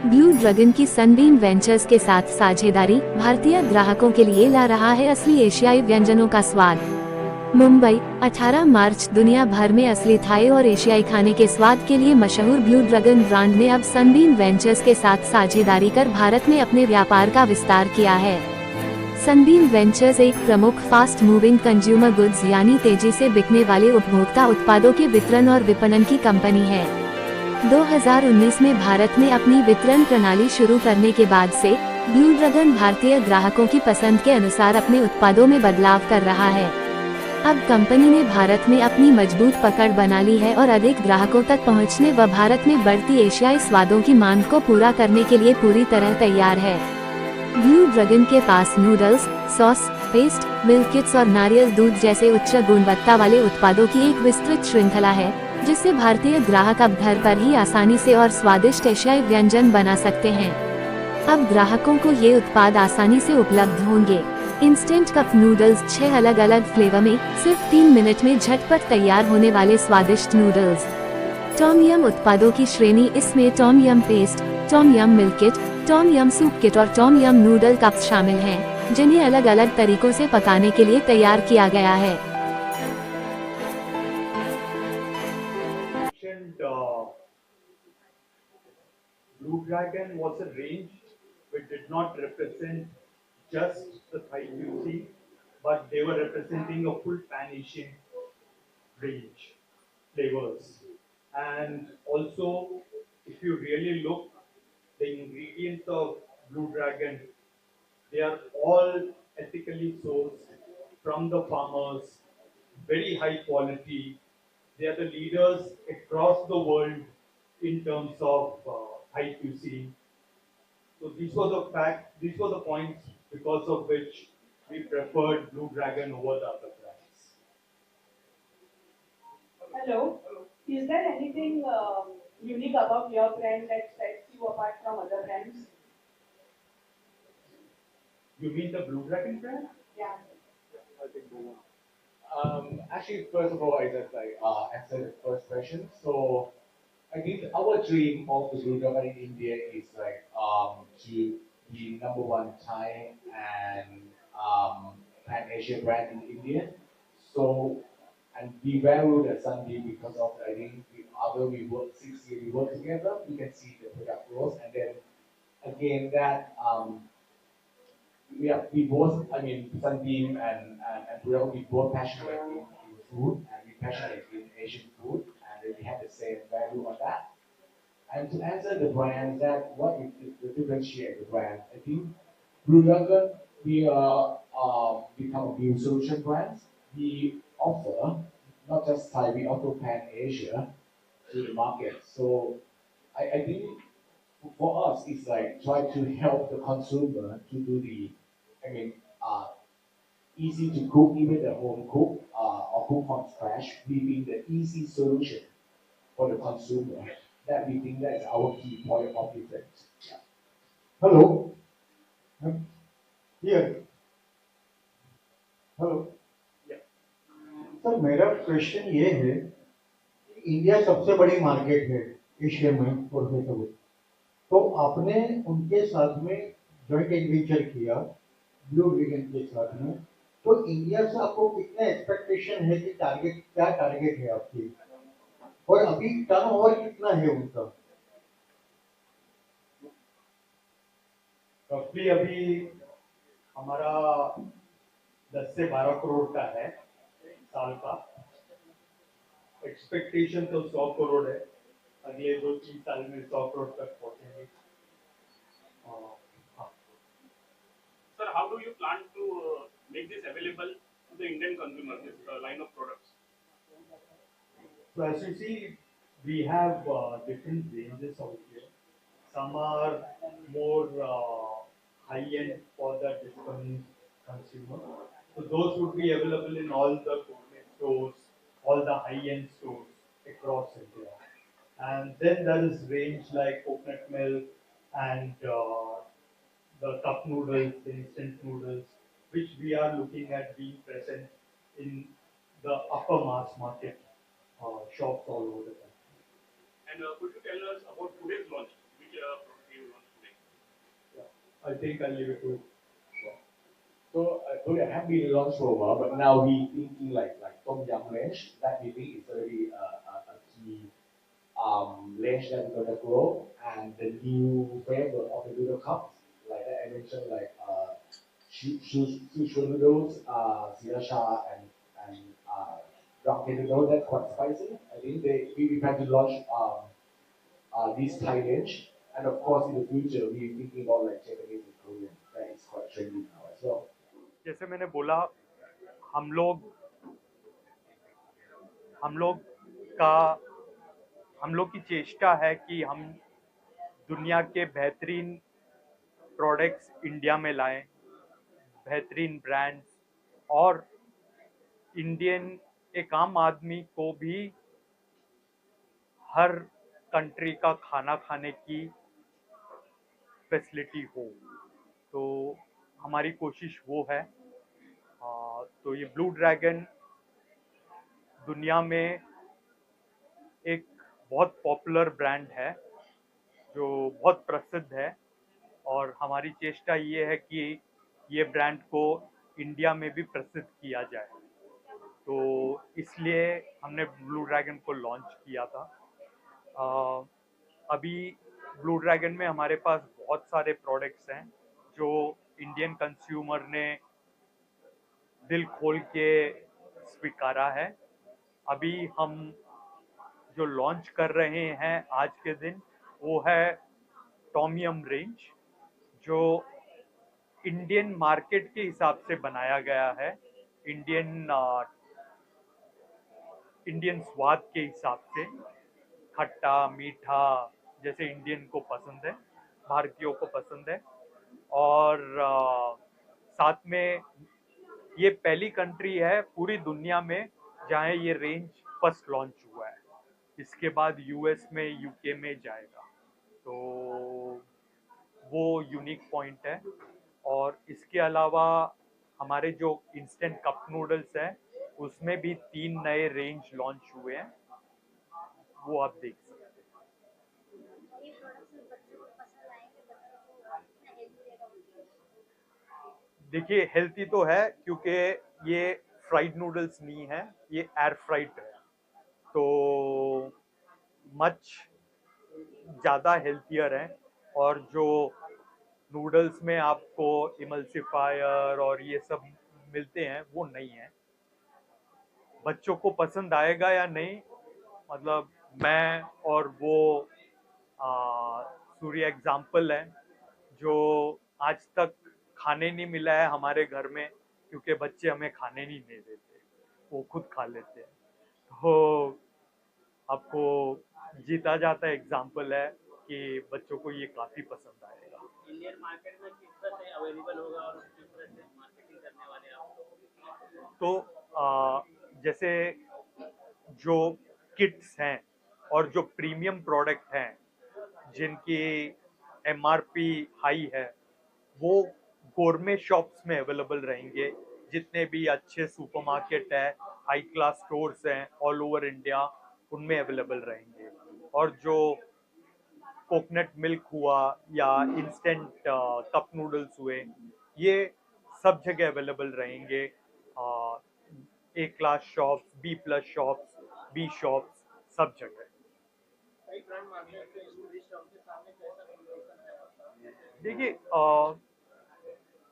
Blue dragon की Sunbeam ventures के साथ साझेदारी भारतीय ग्राहकों के लिए ला रहा है असली एशियाई व्यंजनों का स्वाद। मुंबई, 18 मार्च। दुनिया भर में असली थाई और एशियाई खाने के स्वाद के लिए मशहूर ब्लू ड्रैगन ब्रांड ने अब सनबीम वेंचर्स के साथ साझेदारी कर भारत में अपने व्यापार का विस्तार किया है। सनबीम वेंचर्स एक प्रमुख फास्ट मूविंग कंज्यूमर गुड्स यानी तेजी से बिकने वाले उपभोक्ता उत्पादों के वितरण और विपणन की कंपनी है। 2019 में भारत में अपनी वितरण प्रणाली शुरू करने के बाद से ब्लू ड्रैगन भारतीय ग्राहकों की पसंद के अनुसार अपने उत्पादों में बदलाव कर रहा है। अब कंपनी ने भारत में अपनी मजबूत पकड़ बना ली है और अधिक ग्राहकों तक पहुंचने व भारत में बढ़ती एशियाई स्वादों की मांग को पूरा करने के लिए पूरी तरह तैयार है। ब्लू ड्रैगन के पास noodles, sauce, paste, milk kits और नारियल दूध जैसे उच्च गुणवत्ता वाले उत्पादों की एक विस्तृत श्रृंखला है, जिससे भारतीय ग्राहक अब घर पर ही आसानी से और स्वादिष्ट एशियाई व्यंजन बना सकते हैं। अब ग्राहकों को ये उत्पाद आसानी से उपलब्ध होंगे। इंस्टेंट कप नूडल्स 6 अलग अलग फ्लेवर में सिर्फ 3 मिनट में झटपट तैयार होने वाले स्वादिष्ट नूडल्स। टॉम यम उत्पादों की श्रेणी, इसमें टॉम यम पेस्ट, टॉम यम milk kit, Tom yum soup kit और टॉम यम नूडल कप्स शामिल हैं, जिन्हें अलग अलग तरीकों से पकाने के लिए तैयार किया गया है। Blue Dragon was a range which did not represent just the Thai cuisine, but they were representing a full Pan Asian range flavors. And also, if you really look, the ingredients of Blue Dragon, they are all ethically sourced from the farmers, very high quality. They are the leaders across the world in terms of Thai cuisine. So these were the facts, these were the points because of which we preferred Blue Dragon over the other brands. Hello. Is there anything unique about your brand that sets you apart from other brands? You mean the Blue Dragon brand? Yeah. Actually, first of all, I just answer the first question. So, I think our dream of the Blue Dragon in India is to be number one Thai and Pan Asia brand in India. So, and we value the Sunbeam because of I think after we work 6 years we work together, we can see the product growth, and then again that we both, I mean, Sunbeam and Purell, we both passionate in food and we passionate in Asian food, and then we have the same value on that. And to answer the brand, that what is the differentiate the brand? I think Blue Dragon, we are become a new solution brand. We offer not just Thai, we offer Pan Asia to the market. So I think for us, it's like try to help the consumer to do the, I mean, easy to cook, even the home cook or cook from scratch. We being the easy solution for the consumer. That we think that is our key point of difference. Yeah. Hello. Here. Hello sir, मेरा question ये है कि India सबसे बड़ी market है Asia में professor, तो आपने उनके साथ में जॉइंट एडवेंचर किया ब्लू ड्रैगन के साथ में, तो इंडिया से आपको कितना एक्सपेक्टेशन है कि टारगेट क्या टारगेट है आपकी, और अभी टर्नओवर कितना है उनका? रफली अभी हमारा 10 से 12 करोड़ का है साल का। एक्सपेक्टेशन तो 100 करोड़ है, अगले 2-3 साल में 100 करोड़ तक पहुंचेंगे। Sir, how do you plan to make this available to the Indian consumer, this line of products? So as you see, we have different ranges out here. Some are more high-end for the discerning consumer. So those would be available in all the gourmet stores, all the high-end stores across India. And then there is range like coconut milk and the cup noodles, the instant noodles, which we are looking at being present in the upper mass market shops all over the country. And could you tell us about today's launch, which product you launched? I'll leave it to. So we have been launched for a while, but now we thinking like Tom Yum range that we think is already a key range that we're gonna grow, and the new flavor of the noodle cups, like that I mentioned, like Sichuan noodles, sriracha, and ramen noodles. That's quite spicy. I think we plan to launch this Thai range, and of course in the future we're thinking about like Japanese and Korean. That is quite trendy now as well. जैसे मैंने बोला, हम लोग हम लोग का हम लोग की चेष्टा है कि हम दुनिया के बेहतरीन प्रोडक्ट्स इंडिया में लाएं, बेहतरीन ब्रांड्स, और इंडियन एक आम आदमी को भी हर कंट्री का खाना खाने की फैसिलिटी हो। तो हमारी कोशिश वो है। तो ये ब्लू ड्रैगन दुनिया में एक बहुत पॉपुलर ब्रांड है जो बहुत प्रसिद्ध है, और हमारी चेष्टा ये है कि ये ब्रांड को इंडिया में भी प्रसिद्ध किया जाए। तो इसलिए हमने ब्लू ड्रैगन को लॉन्च किया था। अभी ब्लू ड्रैगन में हमारे पास बहुत सारे प्रोडक्ट्स हैं जो इंडियन कंज्यूमर ने दिल खोल के स्वीकारा है। अभी हम जो लॉन्च कर रहे हैं आज के दिन, वो है टॉम यम रेंज, जो इंडियन मार्केट के हिसाब से बनाया गया है, इंडियन स्वाद के हिसाब से, खट्टा मीठा जैसे इंडियन को पसंद है, भारतीयों को पसंद है। और साथ में ये पहली कंट्री है पूरी दुनिया में जहाँ ये रेंज फर्स्ट लॉन्च हुआ है। इसके बाद यूएस में, यूके में जाएगा। तो वो यूनिक पॉइंट है। और इसके अलावा हमारे जो इंस्टेंट कप नूडल्स हैं उसमें भी 3 नए रेंज लॉन्च हुए हैं, वो आप देख सकते हैं। ये प्रोडक्ट्स बच्चों को पसंद आएंगे, बच्चों को कितना हेल्दी रहेगा उनके। देखिए, हेल्थी तो है क्योंकि ये फ्राइड नूडल्स नहीं है, ये एयर फ्राइड है, तो मच ज़्यादा हेल्थियर है। और जो नूडल्स में आपको इमल्सिफायर और ये सब मिलते हैं वो नहीं है। बच्चों को पसंद आएगा या नहीं, मतलब मैं और वो सूर्य एग्जाम्पल है जो आज तक खाने नहीं मिला है हमारे घर में, क्योंकि बच्चे हमें खाने नहीं दे देते, वो खुद खा लेते हैं। तो आपको जीता जाता एग्जाम्पल है कि बच्चों को ये काफ़ी पसंद आएगा। इंडियन मार्केट में किस तरह से अवेलेबल होगा और किस तरह से मार्केटिंग करने वाले आप? तो जैसे जो किट्स हैं और जो प्रीमियम प्रोडक्ट हैं जिनकी एमआरपी हाई है, वो गोरमे शॉप्स में अवेलेबल रहेंगे। जितने भी अच्छे सुपरमार्केट है, हाई क्लास स्टोर्स हैं ऑल ओवर इंडिया, उनमें अवेलेबल रहेंगे। और जो कोकोनट मिल्क हुआ या इंस्टेंट कप नूडल्स हुए, ये सब जगह अवेलेबल रहेंगे। A class shops, B plus shops, B shops, सब जगह। देखिए,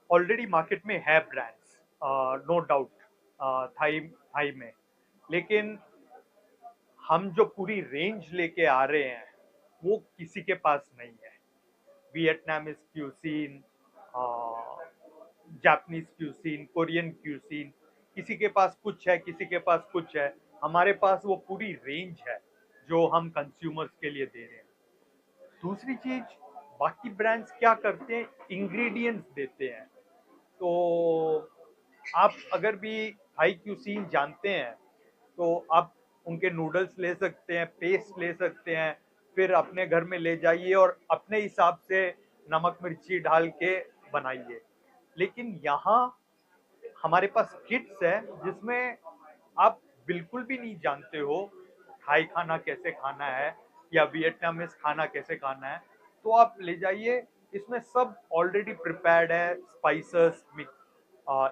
ऑलरेडी मार्केट में है ब्रांड्स, नो डाउट, थाई में, लेकिन हम जो पूरी रेंज लेके आ रहे हैं वो किसी के पास नहीं है। Vietnamese cuisine, Japanese cuisine, Korean cuisine, किसी के पास कुछ है, किसी के पास कुछ है। हमारे पास वो पूरी रेंज है जो हम कंज्यूमर्स के लिए दे रहे हैं। दूसरी चीज, बाकी ब्रांड्स क्या करते हैं, इंग्रेडिएंट्स देते हैं। तो आप अगर भी हाई क्यूसीन जानते हैं तो आप उनके नूडल्स ले सकते हैं, पेस्ट ले सकते हैं, फिर अपने घर में ले जाइए और अपने हिसाब से नमक मिर्ची डाल के बनाइए। लेकिन यहाँ हमारे पास किट्स है जिसमें आप बिल्कुल भी नहीं जानते हो थाई खाना कैसे खाना है या वियतनामीज खाना कैसे खाना है, तो आप ले जाइए इसमें सब ऑलरेडी प्रिपेयर्ड है, स्पाइसेस,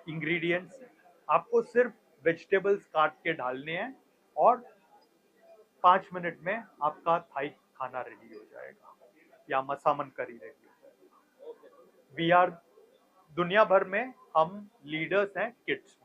इंग्रेडिएंट्स। आपको सिर्फ वेजिटेबल्स काट के डालने हैं और 5 मिनट में आपका थाई खाना रेडी हो जाएगा या मसामन करी रेडी हो जाएगा। वी आर दुनिया भर में हम लीडर्स हैं किड्स में।